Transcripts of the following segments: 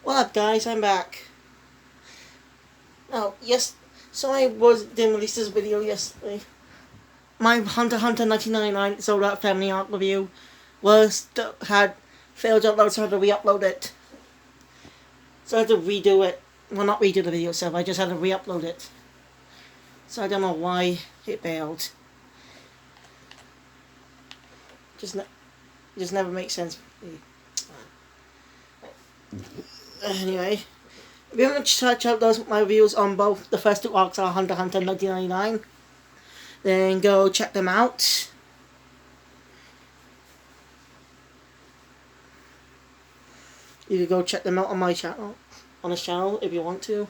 What up, guys? I'm back. Now, yes, so didn't release this video yesterday. My Hunter x Hunter 1999 sold out family art review had failed to upload, so I had to re-upload it. So I had to redo it. Well, not redo the video itself. I just had to re-upload it. So I don't know why it failed. Just ne- just never makes sense. Anyway, if you haven't checked out my reviews on both the first two arcs are Hunter x Hunter 1999, then go check them out. You can go check them out on my channel, on this channel, if you want to.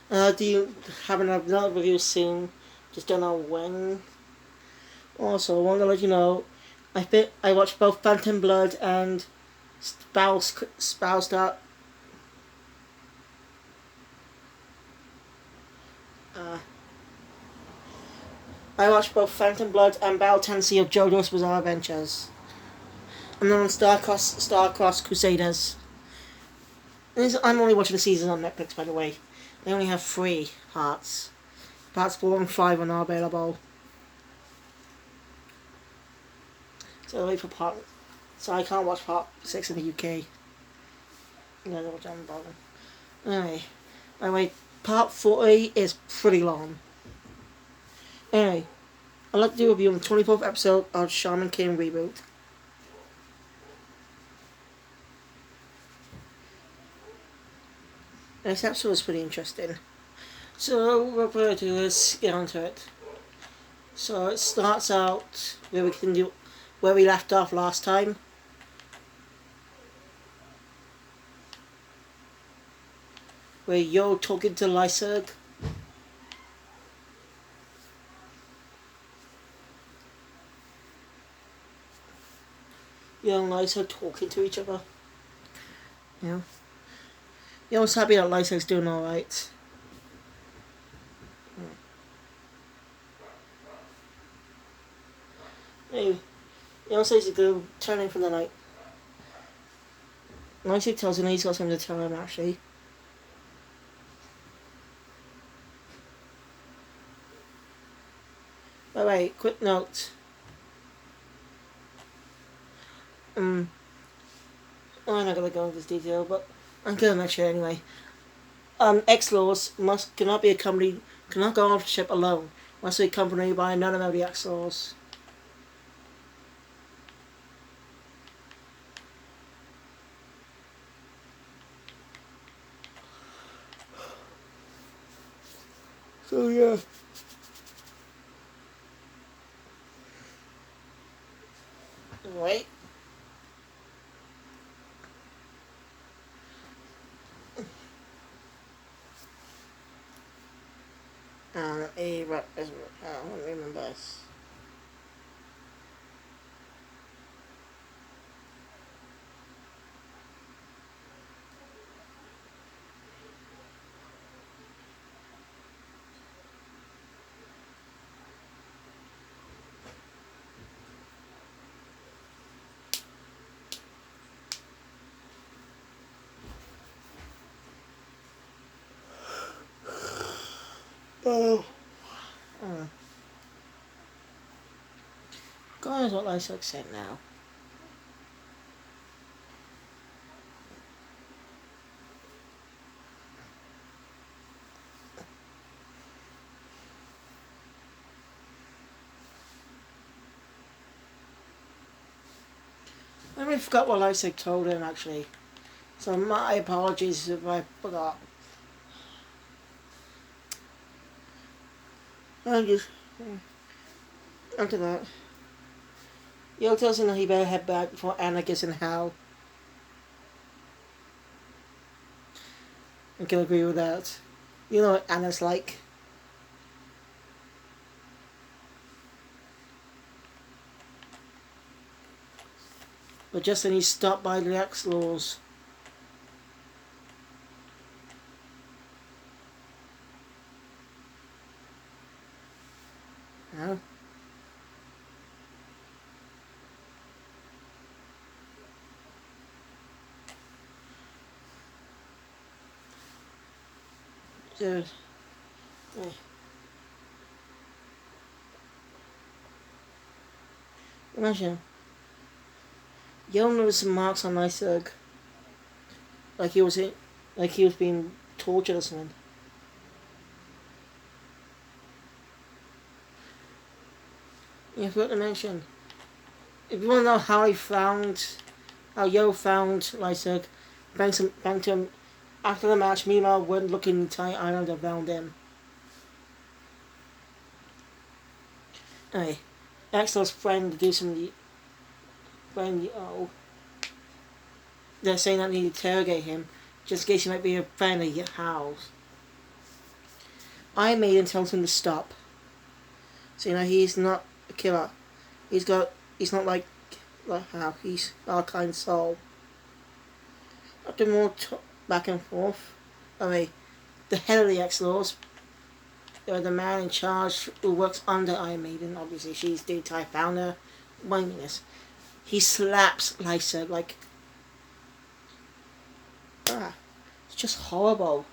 Do you have another review soon? Just don't know when. Also, I want to let you know, I watched both Phantom Blood and Spellstar. Uh, I watched both Phantom Blood and Battle Tennessee of JoJo's Bizarre Adventures. And then on Star-Crossed Crusaders. I'm only watching the season on Netflix, by the way. They only have 3 parts. Parts 4 and 5 are not available. So I wait for part. So I can't watch part 6 in the UK. You know what I'm about. Anyway, by the way, part 40 is pretty long. Anyway, I'd like to do a review on the 24th episode of Shaman King Reboot. This episode was pretty interesting. So what we're going to do is get onto it. So it starts out where we left off last time. Where you're talking to Lyserg. You and Lyserg talking to each other. Yeah. You're always happy that Lyserg's doing alright. Hey, he also says he's going to turn in for the night. Lyserg tells him he's got something to tell him, actually. By the way, quick note. I'm not gonna go into this detail, but I'm gonna mention it anyway. X-Laws cannot go off the ship alone. Must be accompanied by another of the X-Laws. So yeah. Wait. What is it? I don't remember this. Oh. God knows what Lyserg said now. I really forgot what Lyserg told him, actually. So my apologies if I forgot. I'm just... After that. Yo tells him that he better head back before Anna gets in hell. I can agree with that. You know what Anna's like. But just then he's stopped by the X-Laws. Huh? Dude. Hey. Imagine. You'll notice some marks on Iceberg. Like he was like he was being tortured or something. You forgot to mention. If you want to know how Yo found Lyserg, banked him after the match. Meanwhile, went looking the entire island around him. Anyway, Axel's friend to do some friend. Oh, they're saying that they need to interrogate him, just in case he might be a friend of Hal's. Iron Maiden tells him to stop. So he's not a killer. He's not like Hal. He's our kind soul. After more back and forth, the head of the X-Laws, the man in charge who works under Iron Maiden, obviously she's the entire founder, mindiness. He slaps Lysa like, it's just horrible.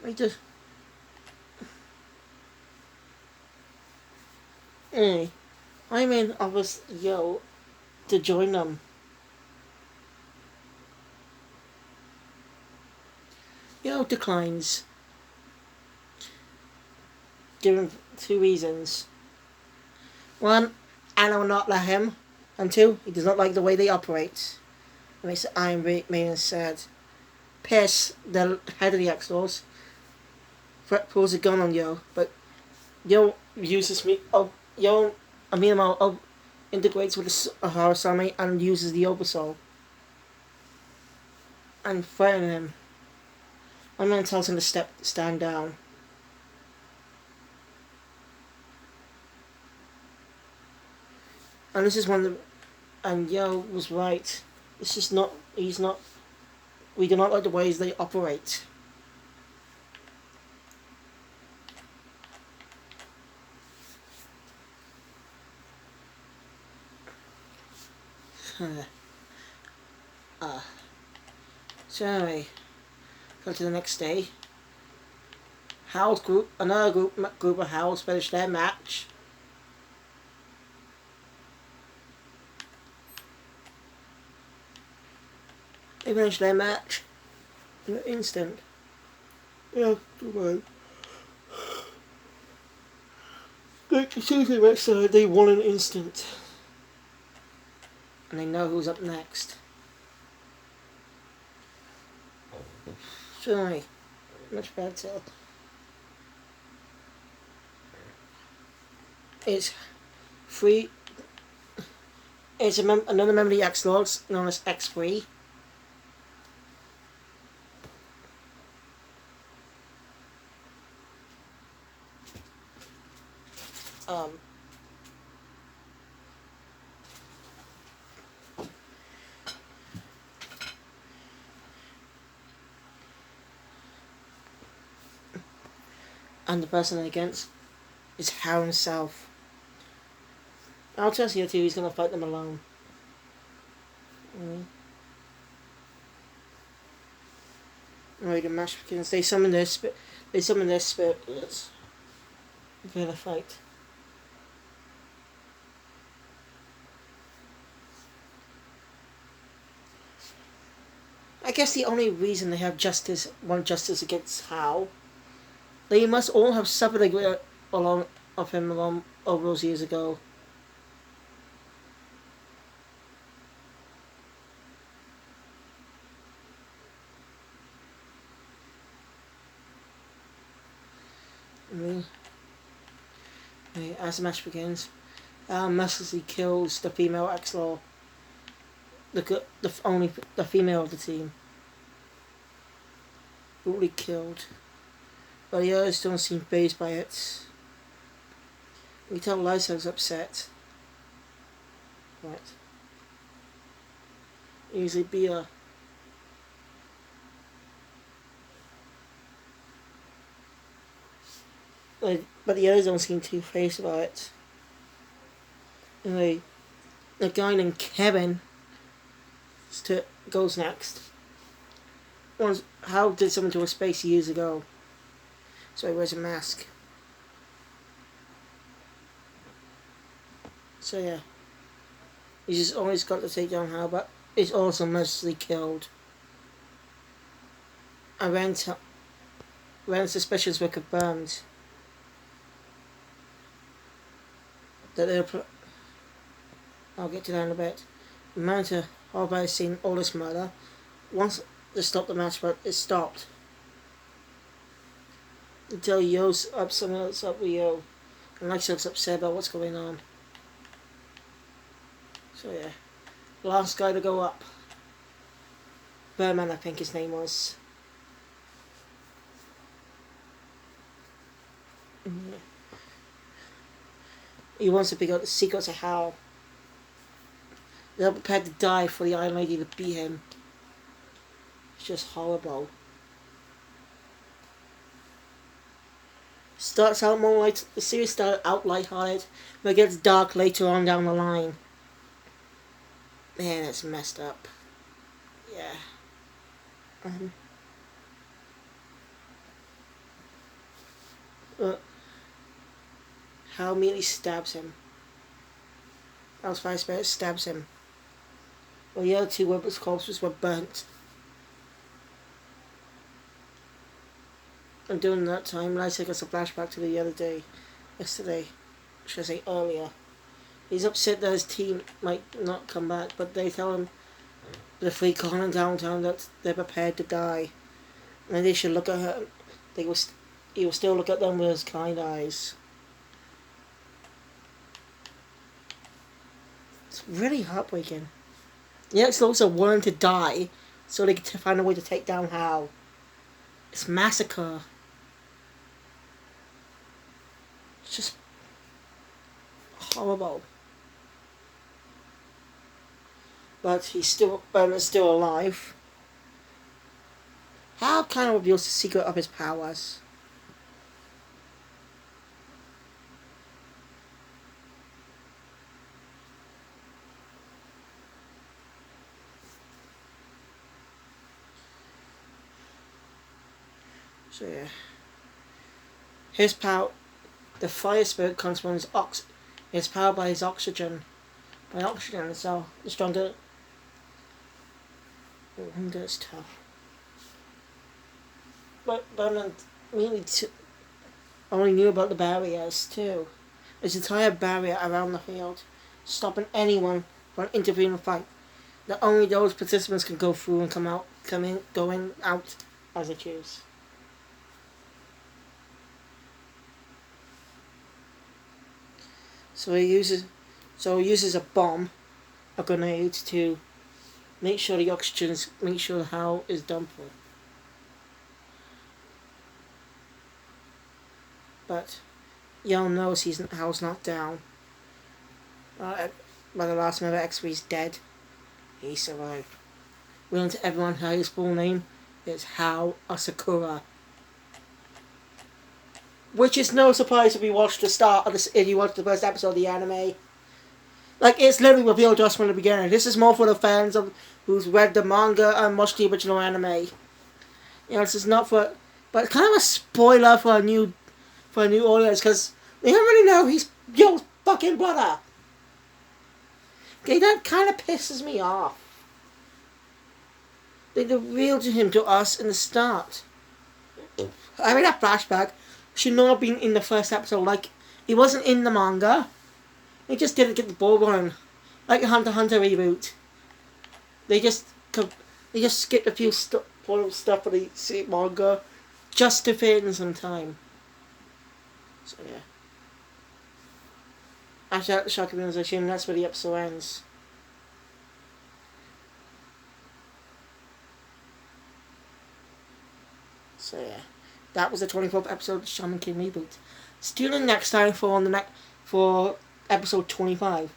I just, anyway, Iron Man offers Yo to join them. Yo declines, given 2 reasons. 1, Anna will not let him, and 2, he does not like the way they operate. It makes Iron Maiden sad. Pierce, the head of the X-Laws, pulls a gun on Yo, but Yo uses Yo integrates with the Harasami and uses the Oversoul and threatens him. One man tells him to stand down. And this is one of the, and Yo was right. This is not. He's not. We do not like the ways they operate. So anyway, go to the next day. Another group of Howls finished their match. They finished their match in an instant. Yeah, right. As soon as they match started, they won in an instant. And they know who's up next. Sorry, much better. It's free. It's another member of the X-Lords known as X3. And the person against is Hal himself. I'll trust you two, he's gonna fight them alone. Right, the match begins. They summon their spirits for the fight. I guess the only reason they have justice against Hal, they must all have suffered a great along of him along over those years ago. As the match begins, Al mercilessly kills the female X-Law, the female of the team. Brutally killed. But the others don't seem fazed by it. We tell Lysa's upset. Right. Usually beer. But the others don't seem too fazed about it. Anyway, a guy named Kevin goes next. How did someone to a space years ago? So he wears a mask. So yeah, he's just always got to take down Hal, but he's also mostly killed. And Ren's suspicions were confirmed that I'll get to that in a bit. The manager, Harvey, has seen all this murder. Wants to stop the match, but it stopped. Until Yo's something else up with Yo. And Lexo's upset about what's going on. So yeah. Last guy to go up. Berman, I think his name was. He wants to pick out the secrets of Hal. They're prepared to die for the Iron Lady to beat him. It's just horrible. Starts out more light. The series started out lighthearted, but it gets dark later on down the line. Man, it's messed up. Yeah. Hal immediately stabs him. Hal's fire spirit stabs him. Well, the other two weapons corpses were burnt. And during that time, Light takes us a flashback to the other day. Yesterday. Should I say earlier. He's upset that his team might not come back, but they tell him, the three calling downtown, that they're prepared to die. And they should look at her. He will still look at them with his kind eyes. It's really heartbreaking. The X-Lords are willing to die so they can find a way to take down Hal. It's massacre. It's just horrible. But Berman's still alive. Hal kind of reveals the secret of his powers. So yeah. His power, the fire spirit comes from his powered by his oxygen. By oxygen, so the stronger. That's tough. But Berman really only knew about the barriers too. There's an entire barrier around the field, stopping anyone from intervening in the fight. That only those participants can go through and go in, out as they choose. So he uses a bomb, a grenade, to make sure Hal is done for. But Yo knows Hal's not down. By the last member, X-Ray's dead. He survived. We learn to everyone how his full name is Hal Asakura. Which is no surprise if you watch the first episode of the anime. Like, it's literally revealed to us from the beginning. This is more for the fans who's read the manga and watched the original anime. You know, this is not for... But it's kind of a spoiler for a new audience, because they don't really know he's Yo's fucking brother. Okay, that kind of pisses me off. They revealed him to us in the start. I mean, that flashback should not have been in the first episode. Like, he wasn't in the manga. They just didn't get the ball rolling. Like the Hunter x Hunter reboot. They just skipped a few stuff for the manga just to fit in some time. So yeah. After that, the shock realization, that's where the episode ends. So yeah. That was the 24th episode of the Shaman King reboot. Tune in next time for episode 25.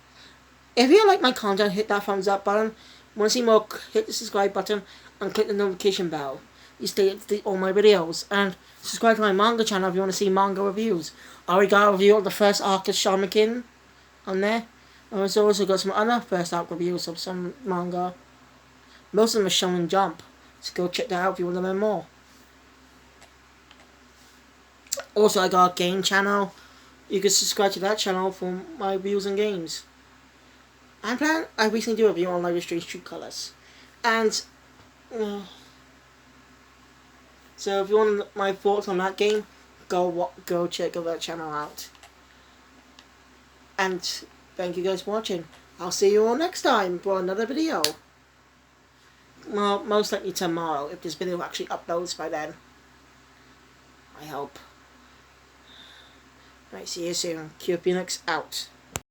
If you like my content, hit that thumbs up button. Want to see more, hit the subscribe button and click the notification bell. You stay up to date all my videos. And subscribe to my manga channel if you want to see manga reviews. I already got a review of the first arc of Shaman King on there. I've also got some other first out reviews of some manga. Most of them are Shaman Jump, so go check that out if you want to learn more. Also, I got a game channel. You can subscribe to that channel for my reviews and games. I recently did a review on Life is Strange True Colors. And, so if you want my thoughts on that game, go check that channel out. And thank you guys for watching. I'll see you all next time for another video. Well, most likely tomorrow, if this video actually uploads by then. I hope. Right, see you soon. Q Phoenix out.